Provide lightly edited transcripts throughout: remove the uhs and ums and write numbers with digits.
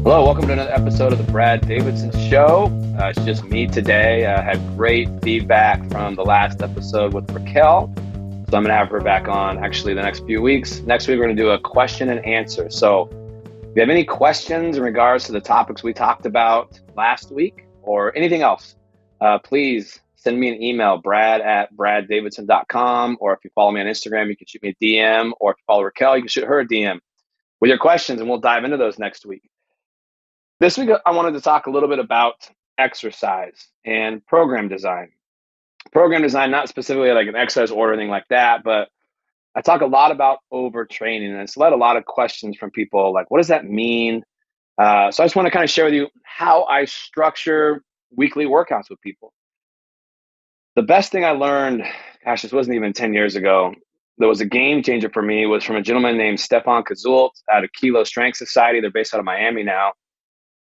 Hello, welcome to another episode of the Brad Davidson Show. It's just me today. I had great feedback from the last episode with Raquel. So I'm going to have her back on actually the next few weeks. Next week, we're going to do a question and answer. So if you have any questions in regards to the topics we talked about last week or anything else, please send me an email, brad@braddavidson.com. Or if you follow me on Instagram, you can shoot me a DM. Or if you follow Raquel, you can shoot her a DM with your questions, and we'll dive into those next week. This week, I wanted to talk a little bit about exercise and program design. Program design, not specifically like an exercise order or anything like that, but I talk a lot about overtraining, and it's led a lot of questions from people like, what does that mean? So I just want to kind of share with you how I structure weekly workouts with people. The best thing I learned, gosh, this wasn't even 10 years ago, that was a game changer for me was from a gentleman named Stefan Kazult out of Kilo Strength Society. They're based out of Miami now.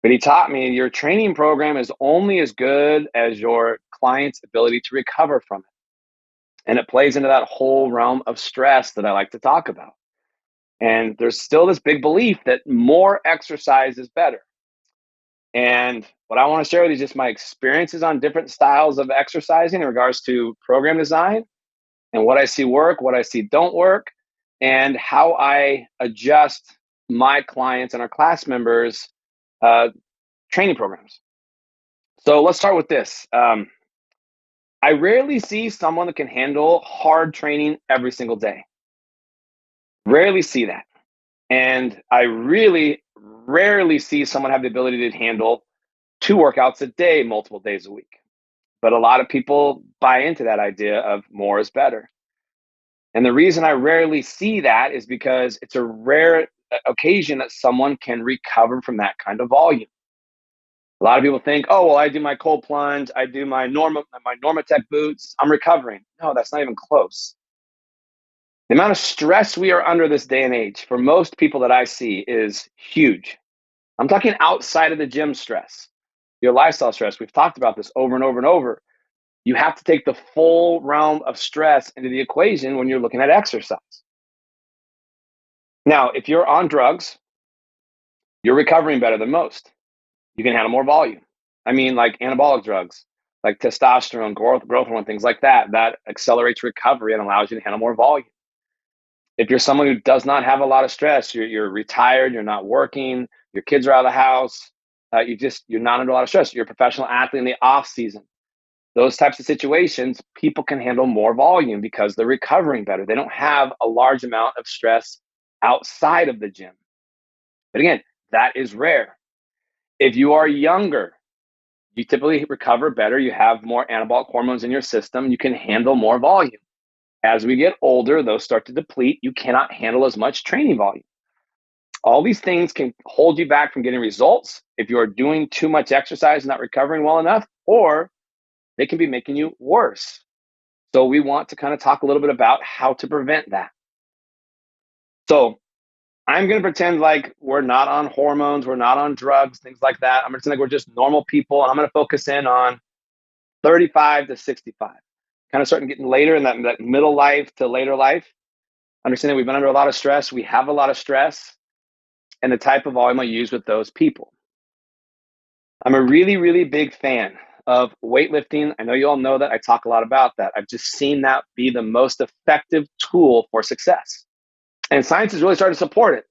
But he taught me your training program is only as good as your client's ability to recover from it. And it plays into that whole realm of stress that I like to talk about. And there's still this big belief that more exercise is better. And what I want to share with you is just my experiences on different styles of exercising in regards to program design and what I see work, what I see don't work, and how I adjust my clients and our class members' training programs. So let's start with this. I rarely see someone that can handle hard training every single day. Rarely see that. And I really rarely see someone have the ability to handle two workouts a day, multiple days a week. But a lot of people buy into that idea of more is better. And the reason I rarely see that is because it's a rare occasion that someone can recover from that kind of volume. A lot of people think, oh, well, I do my cold plunge, I do my Normatec boots, I'm recovering. No, that's not even close. The amount of stress we are under this day and age for most people that I see is huge. I'm talking outside of the gym stress, your lifestyle stress. We've talked about this over and over and over. You have to take the full realm of stress into the equation when you're looking at exercise. Now, if you're on drugs, you're recovering better than most. You can handle more volume. I mean, like anabolic drugs, like testosterone, growth hormone, things like that, that accelerates recovery and allows you to handle more volume. If you're someone who does not have a lot of stress, you're retired, you're not working, your kids are out of the house, you're not under a lot of stress. You're a professional athlete in the off season. Those types of situations, people can handle more volume because they're recovering better. They don't have a large amount of stress outside of the gym. But again, that is rare. If you are younger, you typically recover better. You have more anabolic hormones in your system. You can handle more volume. As we get older, those start to deplete. You cannot handle as much training volume. All these things can hold you back from getting results if you are doing too much exercise and not recovering well enough, or they can be making you worse. So we want to kind of talk a little bit about how to prevent that. So I'm going to pretend like we're not on hormones, we're not on drugs, things like that. I'm going to pretend like we're just normal people, and I'm going to focus in on 35 to 65. Kind of starting getting later in that middle life to later life. Understanding we've been under a lot of stress, we have a lot of stress, and the type of volume I use with those people. I'm a really, really big fan of weightlifting. I know you all know that. I talk a lot about that. I've just seen that be the most effective tool for success. And science has really started to support it.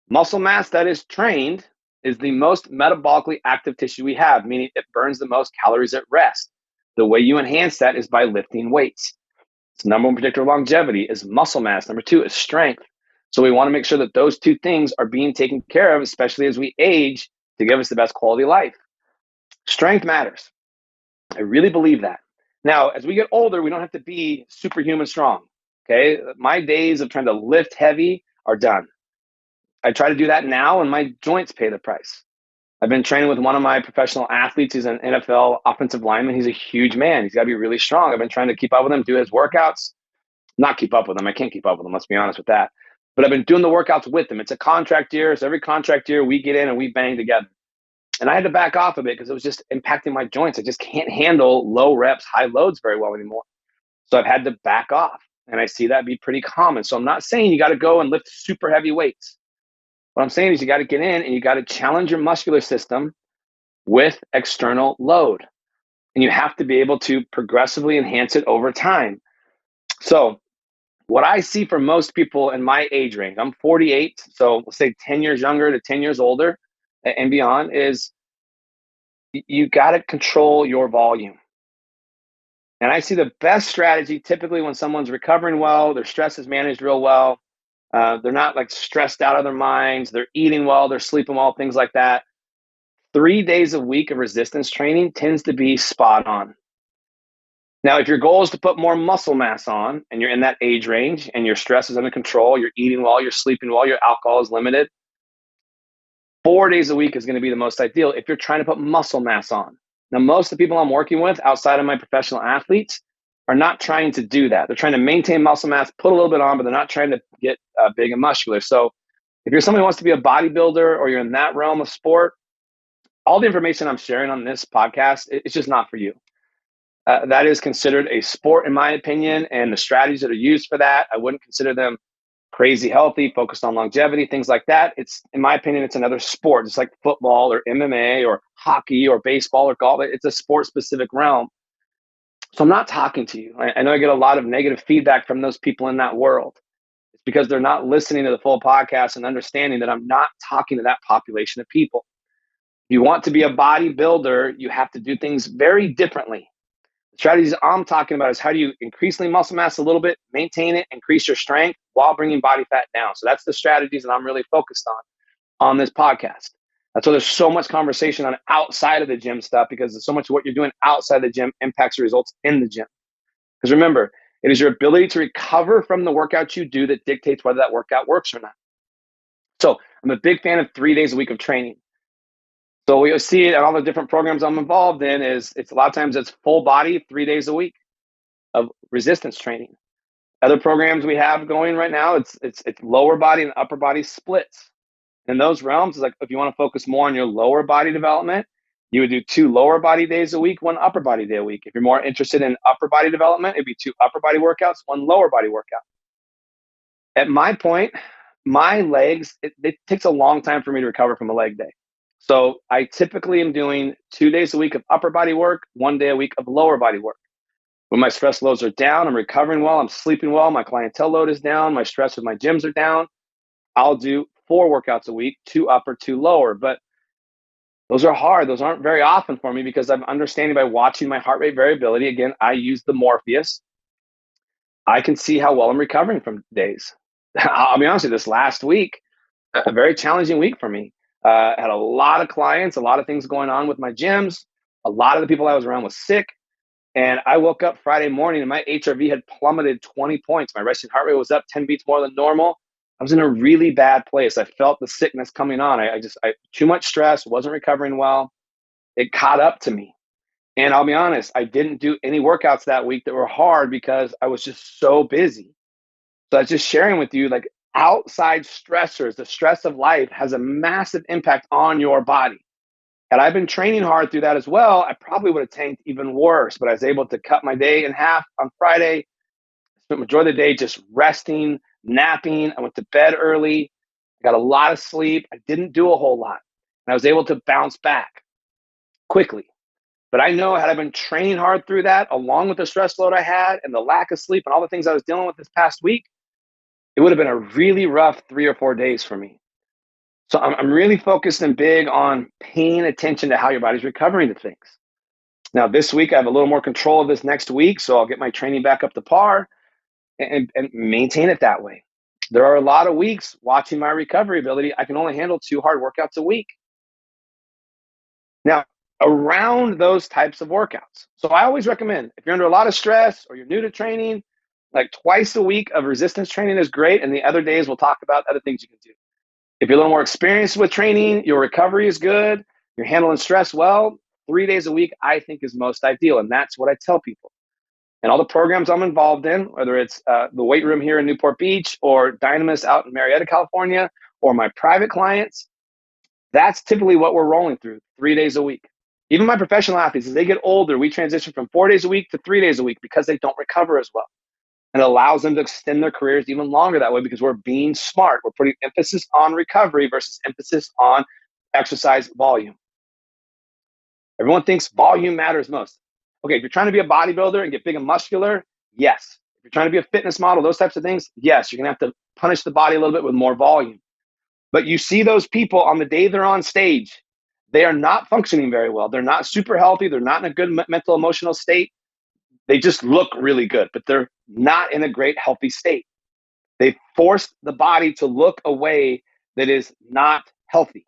Muscle mass that is trained is the most metabolically active tissue we have, meaning it burns the most calories at rest. The way you enhance that is by lifting weights. It's number one predictor of longevity is muscle mass. Number two is strength. So we want to make sure that those two things are being taken care of, especially as we age, to give us the best quality of life. Strength matters. I really believe that. Now, as we get older, we don't have to be superhuman strong. Okay. My days of trying to lift heavy are done. I try to do that now, and my joints pay the price. I've been training with one of my professional athletes. He's an NFL offensive lineman. He's a huge man. He's got to be really strong. I've been trying to keep up with him, do his workouts. Not keep up with him. I can't keep up with him. Let's be honest with that. But I've been doing the workouts with him. It's a contract year. So every contract year we get in and we bang together. And I had to back off a bit because it was just impacting my joints. I just can't handle low reps, high loads very well anymore. So I've had to back off. And I see that be pretty common. So I'm not saying you got to go and lift super heavy weights. What I'm saying is you got to get in and you got to challenge your muscular system with external load. And you have to be able to progressively enhance it over time. So what I see for most people in my age range, I'm 48, so let's say 10 years younger to 10 years older and beyond, is you got to control your volume. And I see the best strategy typically when someone's recovering well, their stress is managed real well, they're not like stressed out of their minds, they're eating well, they're sleeping well, things like that. 3 days a week of resistance training tends to be spot on. Now, if your goal is to put more muscle mass on and you're in that age range and your stress is under control, you're eating well, you're sleeping well, your alcohol is limited, 4 days a week is going to be the most ideal if you're trying to put muscle mass on. Now, most of the people I'm working with outside of my professional athletes are not trying to do that. They're trying to maintain muscle mass, put a little bit on, but they're not trying to get big and muscular. So if you're somebody who wants to be a bodybuilder or you're in that realm of sport, all the information I'm sharing on this podcast, it's just not for you. That is considered a sport, in my opinion, and the strategies that are used for that, I wouldn't consider them crazy healthy, focused on longevity, things like that. It's, in my opinion, it's another sport. It's like football or MMA or hockey or baseball or golf. It's a sport-specific realm. So I'm not talking to you. I know I get a lot of negative feedback from those people in that world. It's because they're not listening to the full podcast and understanding that I'm not talking to that population of people. If you want to be a bodybuilder, you have to do things very differently. The strategies I'm talking about is how do you increase lean muscle mass a little bit, maintain it, increase your strength while bringing body fat down. So that's the strategies that I'm really focused on this podcast. That's why there's so much conversation on outside of the gym stuff, because there's so much of what you're doing outside the gym impacts the results in the gym. Because remember, it is your ability to recover from the workout you do that dictates whether that workout works or not. So I'm a big fan of 3 days a week of training. So we see it in all the different programs I'm involved in is it's a lot of times it's full body 3 days a week of resistance training. Other programs we have going right now, it's lower body and upper body splits. In those realms, it's like if you want to focus more on your lower body development, you would do 2 lower body days a week, 1 upper body day a week. If you're more interested in upper body development, it'd be 2 upper body workouts, 1 lower body workout. At my point, my legs, it takes a long time for me to recover from a leg day. So I typically am doing 2 days a week of upper body work, 1 day a week of lower body work. When my stress loads are down, I'm recovering well, I'm sleeping well, my clientele load is down, my stress with my gyms are down, I'll do 4 workouts a week, 2 upper, 2 lower. But those are hard. Those aren't very often for me because I'm understanding by watching my heart rate variability. Again, I use the Morpheus. I can see how well I'm recovering from days. I'll be honest with you, this last week, a very challenging week for me. I had a lot of clients, a lot of things going on with my gyms. A lot of the people I was around was sick. And I woke up Friday morning and my HRV had plummeted 20 points. My resting heart rate was up 10 beats more than normal. I was in a really bad place. I felt the sickness coming on. I too much stress, wasn't recovering well. It caught up to me. And I'll be honest, I didn't do any workouts that week that were hard because I was just so busy. So I was just sharing with you, like outside stressors, the stress of life has a massive impact on your body. Had I been training hard through that as well, I probably would have tanked even worse. But I was able to cut my day in half on Friday. Spent the majority of the day just resting, napping. I went to bed early. I got a lot of sleep. I didn't do a whole lot. And I was able to bounce back quickly. But I know had I been training hard through that, along with the stress load I had and the lack of sleep and all the things I was dealing with this past week, it would have been a really rough 3 or 4 days for me. So I'm really focused and big on paying attention to how your body's recovering to things. Now, this week, I have a little more control of this next week, so I'll get my training back up to par and maintain it that way. There are a lot of weeks watching my recovery ability, I can only handle 2 hard workouts a week. Now, around those types of workouts. So I always recommend, if you're under a lot of stress or you're new to training, like twice a week of resistance training is great, and the other days we'll talk about other things you can do. If you're a little more experienced with training, your recovery is good, you're handling stress well, 3 days a week I think is most ideal, and that's what I tell people. And all the programs I'm involved in, whether it's the weight room here in Newport Beach or Dynamis out in Marietta, California, or my private clients, that's typically what we're rolling through 3 days a week. Even my professional athletes, as they get older, we transition from 4 days a week to 3 days a week because they don't recover as well. and it allows them to extend their careers even longer that way because we're being smart. We're putting emphasis on recovery versus emphasis on exercise volume. Everyone thinks volume matters most. Okay, if you're trying to be a bodybuilder and get big and muscular, yes. If you're trying to be a fitness model, those types of things, yes, you're going to have to punish the body a little bit with more volume. But you see those people on the day they're on stage, they are not functioning very well. They're not super healthy. They're not in a good mental, emotional state. They just look really good, but they're not in a great, healthy state. They forced the body to look a way that is not healthy.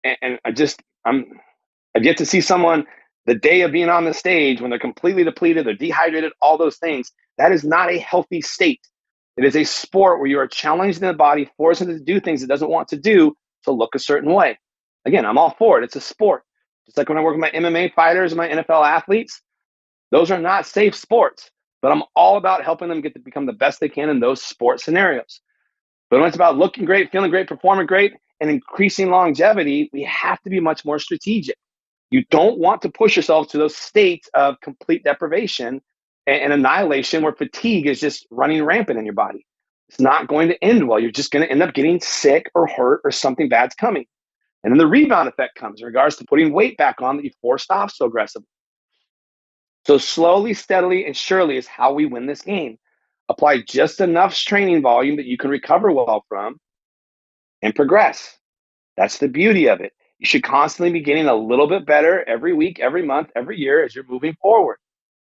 And I've yet to see someone the day of being on the stage when they're completely depleted, they're dehydrated, all those things. That is not a healthy state. It is a sport where you are challenging the body, forcing it to do things it doesn't want to do to look a certain way. Again, I'm all for it. It's a sport. Just like when I work with my MMA fighters and my NFL athletes, those are not safe sports, but I'm all about helping them get to become the best they can in those sport scenarios. But when it's about looking great, feeling great, performing great, and increasing longevity, we have to be much more strategic. You don't want to push yourself to those states of complete deprivation and annihilation where fatigue is just running rampant in your body. It's not going to end well. You're just going to end up getting sick or hurt or something bad's coming. And then the rebound effect comes in regards to putting weight back on that you forced off so aggressively. So slowly, steadily, and surely is how we win this game. Apply just enough training volume that you can recover well from and progress. That's the beauty of it. You should constantly be getting a little bit better every week, every month, every year as you're moving forward.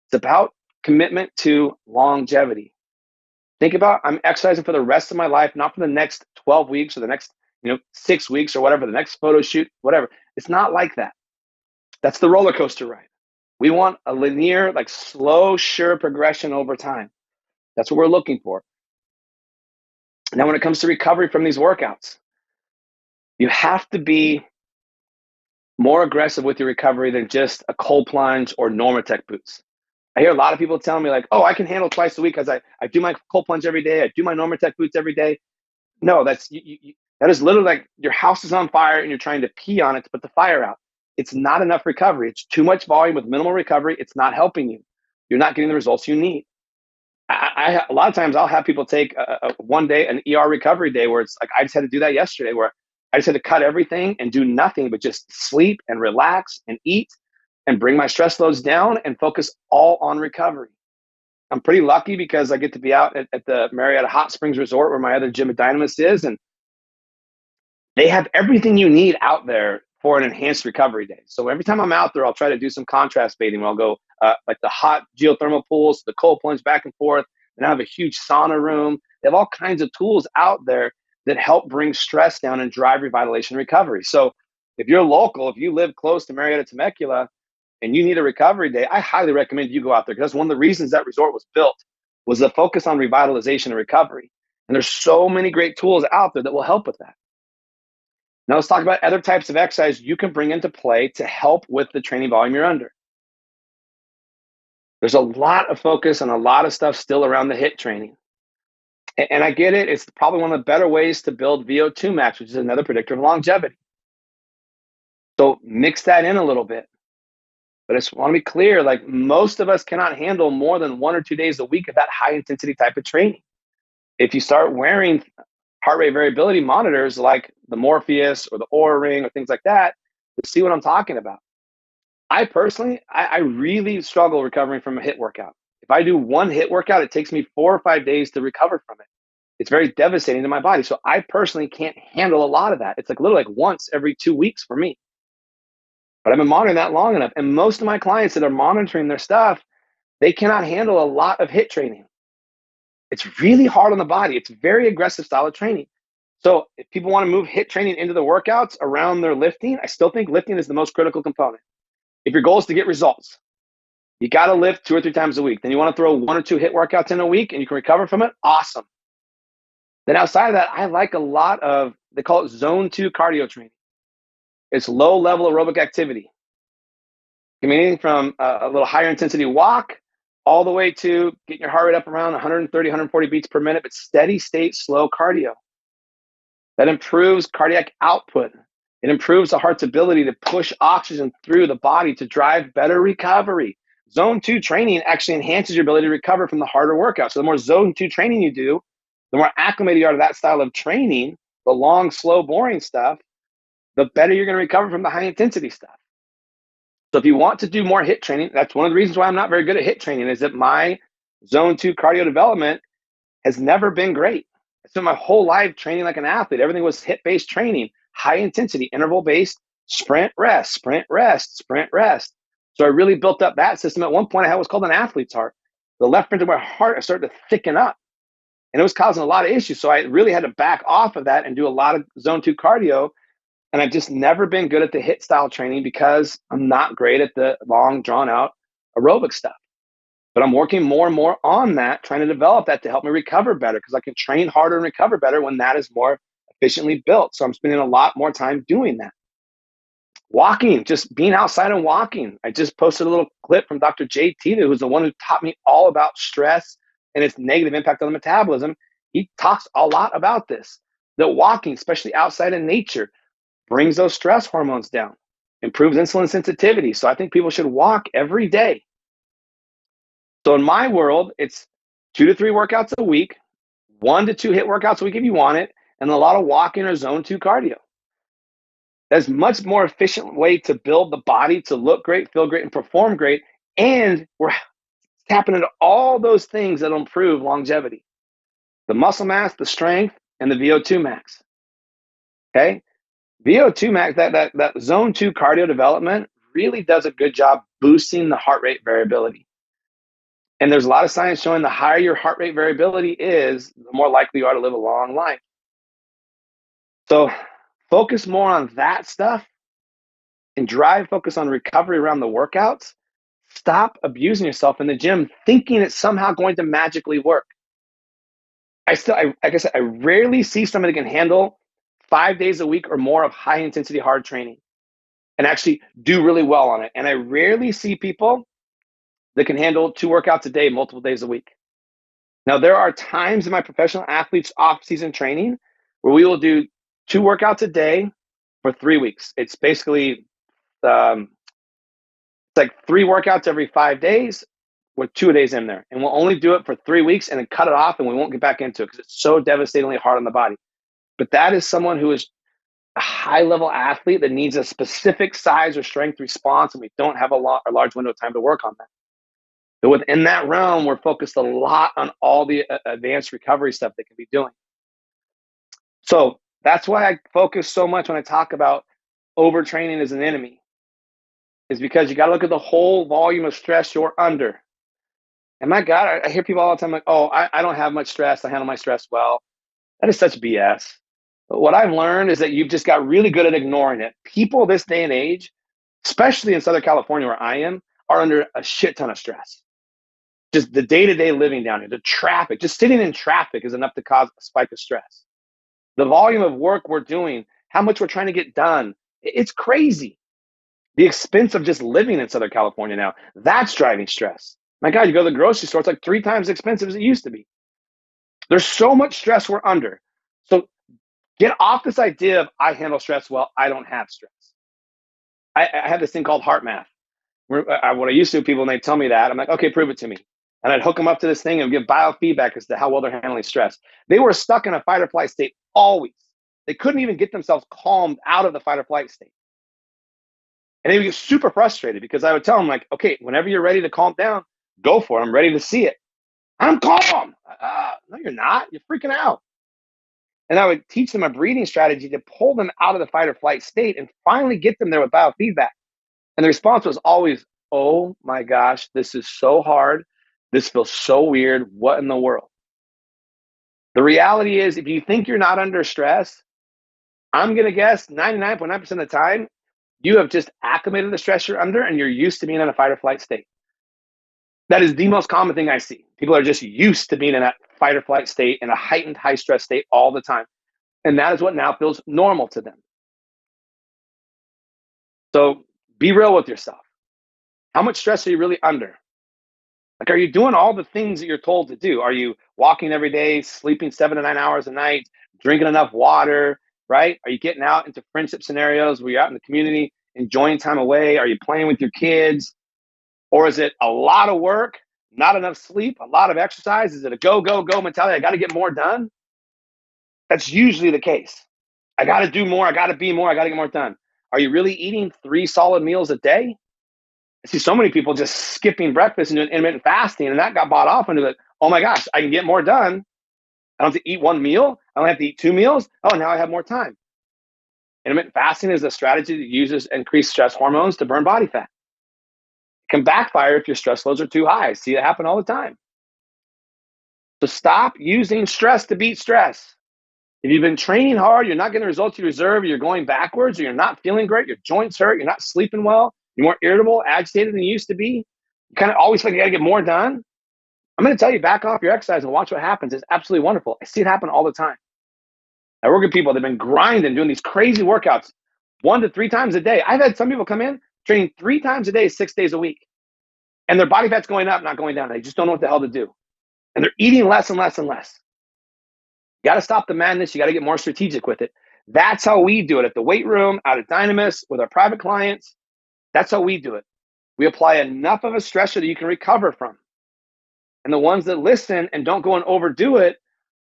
It's about commitment to longevity. Think about I'm exercising for the rest of my life, not for the next 12 weeks or the next 6 weeks or whatever, the next photo shoot, whatever. It's not like that. That's the roller coaster ride. We want a linear, like slow, sure progression over time. That's what we're looking for. Now, when it comes to recovery from these workouts, you have to be more aggressive with your recovery than just a cold plunge or Normatec boots. I hear a lot of people telling me like, oh, I can handle twice a week because I do my cold plunge every day. I do my Normatec boots every day. No, that is literally like your house is on fire and you're trying to pee on it to put the fire out. It's not enough recovery. It's too much volume with minimal recovery. It's not helping you. You're not getting the results you need. A lot of times I'll have people take one day, an ER recovery day where it's like, I just had to do that yesterday where I just had to cut everything and do nothing but just sleep and relax and eat and bring my stress loads down and focus all on recovery. I'm pretty lucky because I get to be out at the Marietta Hot Springs Resort where my other gym at Dynamis is, and they have everything you need out there for an enhanced recovery day. So every time I'm out there, I'll try to do some contrast bathing where I'll go like the hot geothermal pools, the cold plunge back and forth. And I have a huge sauna room. They have all kinds of tools out there that help bring stress down and drive revitalization and recovery. So if you're local, if you live close to Marietta Temecula and you need a recovery day, I highly recommend you go out there because that's one of the reasons that resort was built, was the focus on revitalization and recovery. And there's so many great tools out there that will help with that. Now let's talk about other types of exercise you can bring into play to help with the training volume you're under. There's a lot of focus and a lot of stuff still around the HIIT training. And I get it. It's probably one of the better ways to build VO2 max, which is another predictor of longevity. So mix that in a little bit. But I just want to be clear, like most of us cannot handle more than 1 or 2 days a week of that high intensity type of training. If you start wearing heart rate variability monitors like the Morpheus or the Oura Ring or things like that, to see what I'm talking about. I personally, I really struggle recovering from a HIIT workout. If I do one HIIT workout, it takes me 4 or 5 days to recover from it. It's very devastating to my body. So I personally can't handle a lot of that. It's like literally like once every 2 weeks for me. But I've been monitoring that long enough. And most of my clients that are monitoring their stuff, they cannot handle a lot of HIIT training. It's really hard on the body. It's very aggressive style of training. So if people want to move HIIT training into the workouts around their lifting, I still think lifting is the most critical component. If your goal is to get results, you got to lift 2 or 3 times a week. Then you want to throw 1 or 2 HIIT workouts in a week and you can recover from it. Awesome. Then outside of that, I like a lot of, they call it zone 2 cardio training. It's low level aerobic activity. It can be anything from a little higher intensity walk all the way to getting your heart rate up around 130, 140 beats per minute, but steady state, slow cardio. That improves cardiac output. It improves the heart's ability to push oxygen through the body to drive better recovery. zone 2 training actually enhances your ability to recover from the harder workout. So the more zone 2 training you do, the more acclimated you are to that style of training, the long, slow, boring stuff, the better you're going to recover from the high intensity stuff. So if you want to do more HIIT training, that's one of the reasons why I'm not very good at HIIT training, is that my zone 2 cardio development has never been great. I spent my whole life training like an athlete. Everything was HIIT-based training, high intensity, interval-based, sprint, rest, sprint, rest, sprint, rest. So I really built up that system. At one point, I had what's called an athlete's heart. The left front of my heart started to thicken up, and it was causing a lot of issues. So I really had to back off of that and do a lot of zone 2 cardio. And I've just never been good at the HIIT style training because I'm not great at the long, drawn out aerobic stuff. But I'm working more and more on that, trying to develop that to help me recover better, because I can train harder and recover better when that is more efficiently built. So I'm spending a lot more time doing that. Walking, just being outside and walking. I just posted a little clip from Dr. JT, who's the one who taught me all about stress and its negative impact on the metabolism. He talks a lot about this, that walking, especially outside in nature, brings those stress hormones down, improves insulin sensitivity. So I think people should walk every day. So in my world, it's 2 to 3 workouts a week, 1 to 2 HIIT workouts a week if you want it, and a lot of walking or zone 2 cardio. That's a much more efficient way to build the body to look great, feel great, and perform great. And we're tapping into all those things that'll improve longevity: the muscle mass, the strength, and the VO2 max. Okay? VO2 max, that zone 2 cardio development really does a good job boosting the heart rate variability. And there's a lot of science showing the higher your heart rate variability is, the more likely you are to live a long life. So focus more on that stuff and focus on recovery around the workouts. Stop abusing yourself in the gym thinking it's somehow going to magically work. Like I said, I rarely see somebody that can handle 5 days a week or more of high intensity hard training and actually do really well on it. And I rarely see people that can handle 2 workouts a day, multiple days a week. Now, there are times in my professional athletes off-season training where we will do 2 workouts a day for 3 weeks. It's basically it's like 3 workouts every 5 days with 2 days in there. And we'll only do it for 3 weeks and then cut it off, and we won't get back into it because it's so devastatingly hard on the body. But that is someone who is a high-level athlete that needs a specific size or strength response, and we don't have a large window of time to work on that. But within that realm, we're focused a lot on all the advanced recovery stuff they can be doing. So that's why I focus so much when I talk about overtraining as an enemy, is because you got to look at the whole volume of stress you're under. And my God, I hear people all the time like, oh, I don't have much stress. I handle my stress well. That is such BS. But what I've learned is that you've just got really good at ignoring it. People this day and age, especially in Southern California where I am, are under a shit ton of stress. Just the day-to-day living down here, the traffic, just sitting in traffic is enough to cause a spike of stress. The volume of work we're doing, how much we're trying to get done, it's crazy. The expense of just living in Southern California now, that's driving stress. My God, you go to the grocery store, it's like 3 times as expensive as it used to be. There's so much stress we're under. So get off this idea of I handle stress well, I don't have stress. I have this thing called heart math. What I used to do, people, and they tell me that, I'm like, okay, prove it to me. And I'd hook them up to this thing and give biofeedback as to how well they're handling stress. They were stuck in a fight or flight state always. They couldn't even get themselves calmed out of the fight or flight state. And they would get super frustrated because I would tell them, like, okay, whenever you're ready to calm down, go for it. I'm ready to see it. I'm calm. No, you're not. You're freaking out. And I would teach them a breathing strategy to pull them out of the fight or flight state and finally get them there with biofeedback. And the response was always, oh my gosh, this is so hard. This feels so weird. What in the world? The reality is, if you think you're not under stress, I'm going to guess 99.9% of the time, you have just acclimated the stress you're under and you're used to being in a fight or flight state. That is the most common thing I see. People are just used to being in that fight or flight state, in a heightened high stress state all the time. And that is what now feels normal to them. So be real with yourself. How much stress are you really under? Like, are you doing all the things that you're told to do? Are you walking every day, sleeping 7 to 9 hours a night, drinking enough water, right? Are you getting out into friendship scenarios where you're out in the community, enjoying time away? Are you playing with your kids? Or is it a lot of work, not enough sleep, a lot of exercise? Is it a go, go, go mentality? I got to get more done. That's usually the case. I got to do more. I got to be more. I got to get more done. Are you really eating 3 solid meals a day? I see so many people just skipping breakfast and doing intermittent fasting, and that got bought off into the, oh my gosh, I can get more done. I don't have to eat 1 meal. I don't have to eat 2 meals. Oh, now I have more time. Intermittent fasting is a strategy that uses increased stress hormones to burn body fat. It can backfire if your stress loads are too high. I see it happen all the time. So stop using stress to beat stress. If you've been training hard, you're not getting the results you deserve, you're going backwards, or you're not feeling great, your joints hurt, you're not sleeping well, you're more irritable, agitated than you used to be, you kind of always feel like you got to get more done. I'm going to tell you, back off your exercise and watch what happens. It's absolutely wonderful. I see it happen all the time. I work with people that have been grinding, doing these crazy workouts 1 to 3 times a day. I've had some people come in training 3 times a day, 6 days a week, and their body fat's going up, not going down. They just don't know what the hell to do. And they're eating less and less and less. You got to stop the madness. You got to get more strategic with it. That's how we do it at the weight room, out at Dynamis, with our private clients. That's how we do it. We apply enough of a stressor that you can recover from. And the ones that listen and don't go and overdo it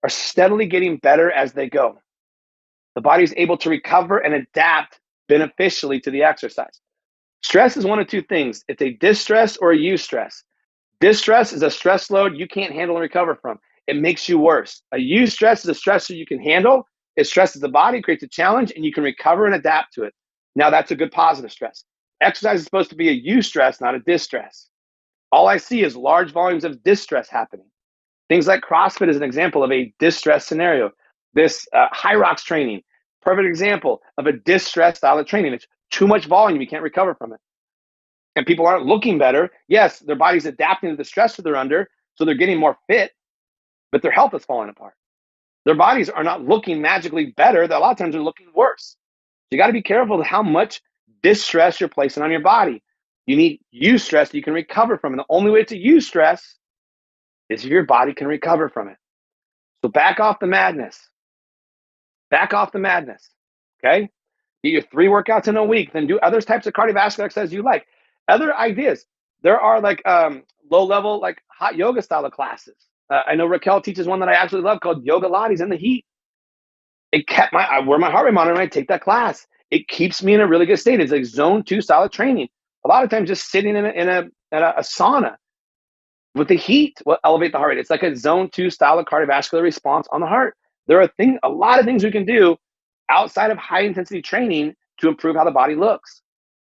are steadily getting better as they go. The body is able to recover and adapt beneficially to the exercise. Stress is one of 2 things. It's a distress or a eustress. Distress is a stress load you can't handle and recover from. It makes you worse. A eustress is a stressor you can handle. It stresses the body, creates a challenge, and you can recover and adapt to it. Now, that's a good positive stress. Exercise is supposed to be a eustress, not a distress. All I see is large volumes of distress happening. Things like CrossFit is an example of a distress scenario. This high rocks training, perfect example of a distress style of training. It's too much volume. You can't recover from it. And people aren't looking better. Yes, their body's adapting to the stress that they're under, so they're getting more fit, but their health is falling apart. Their bodies are not looking magically better. A lot of times they're looking worse. So you got to be careful of how much distress you're placing on your body. You need eustress that you can recover from. And the only way to eustress is if your body can recover from it. So back off the madness. Back off the madness. Okay? Get your 3 workouts in a week. Then do other types of cardiovascular exercises you like. Other ideas. There are like low-level, like hot yoga style of classes. I know Raquel teaches one that I absolutely love called Yoga Lattes in the Heat. It kept I wear my heart rate monitor when I take that class. It keeps me in a really good state. It's like zone 2 style of training. A lot of times just sitting in a sauna with the heat will elevate the heart rate. It's like a zone 2 style of cardiovascular response on the heart. There are a lot of things we can do outside of high intensity training to improve how the body looks.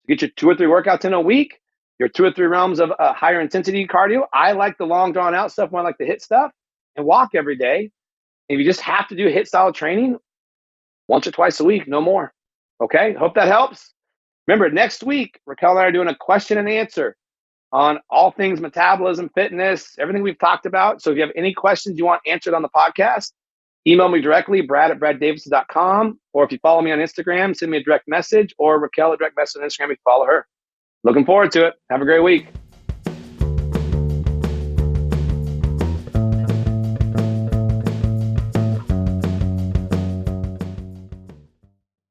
Get your 2 or 3 workouts in a week, your 2 or 3 realms of higher intensity cardio. I like the long drawn out stuff more, like the HIIT stuff, and walk every day. If you just have to do HIIT style training once or twice a week, no more. Okay, hope that helps. Remember, next week, Raquel and I are doing a question and answer on all things metabolism, fitness, everything we've talked about. So if you have any questions you want answered on the podcast, email me directly, brad@braddavidson.com. Or if you follow me on Instagram, send me a direct message, or Raquel a direct message on Instagram if you follow her. Looking forward to it. Have a great week.